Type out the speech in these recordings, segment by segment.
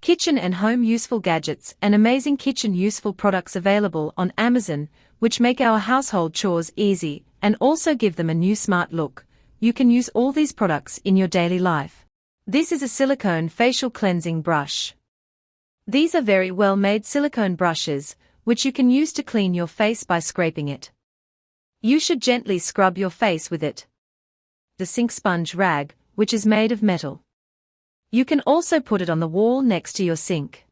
Kitchen and home useful gadgets and amazing kitchen useful products available on Amazon, which make our household chores easy and also give them a new smart look. You can use all these products in your daily life. This is a silicone facial cleansing brush. These are very well-made silicone brushes, which you can use to clean your face by scraping it. You should gently scrub your face with it. The sink sponge rag, which is made of metal. You can also put it on the wall next to your sink.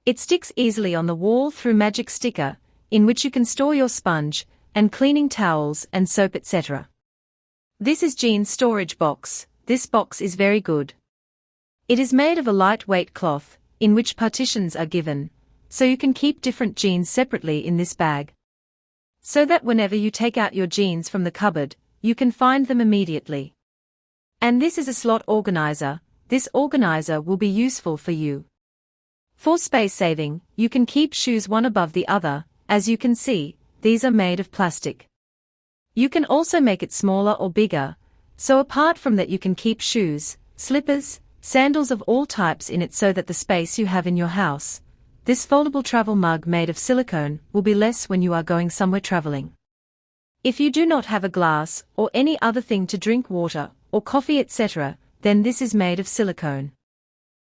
It sticks easily on the wall through magic sticker, in which you can store your sponge, and cleaning towels and soap etc. This is jeans storage box. This box is very good. It is made of a lightweight cloth, in which partitions are given, so you can keep different jeans separately in this bag. So that whenever you take out your jeans from the cupboard, you can find them immediately. And this is a slot organizer. This organizer will be useful for you. For space saving, you can keep shoes one above the other. As you can see, these are made of plastic. You can also make it smaller or bigger, so apart from that you can keep shoes, slippers, sandals of all types in it so that the space you have in your house. This foldable travel mug made of silicone will be less when you are going somewhere traveling. If you do not have a glass or any other thing to drink water or coffee etc., then this is made of silicone.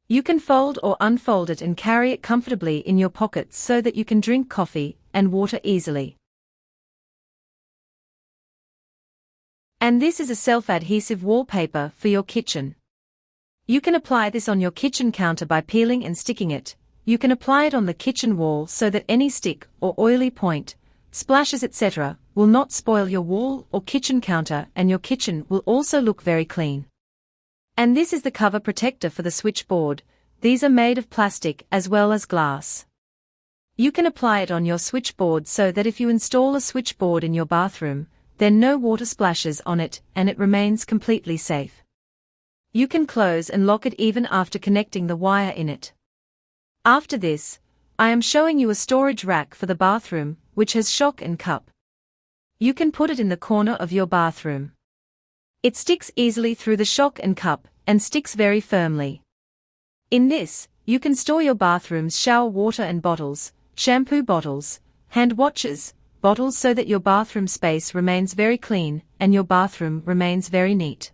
You can fold or unfold it and carry it comfortably in your pockets so that you can drink coffee and water easily. And this is a self-adhesive wallpaper for your kitchen. You can apply this on your kitchen counter by peeling and sticking it. You can apply it on the kitchen wall so that any stick or oily point, splashes etc. will not spoil your wall or kitchen counter, and your kitchen will also look very clean. And this is the cover protector for the switchboard. These are made of plastic as well as glass. You can apply it on your switchboard so that if you install a switchboard in your bathroom, then no water splashes on it and it remains completely safe. You can close and lock it even after connecting the wire in it. After this, I am showing you a storage rack for the bathroom, which has shock and cup. You can put it in the corner of your bathroom. It sticks easily through the shock and cup, and sticks very firmly. In this, you can store your bathroom's shower water and bottles, shampoo bottles, hand washes, bottles so that your bathroom space remains very clean, and your bathroom remains very neat.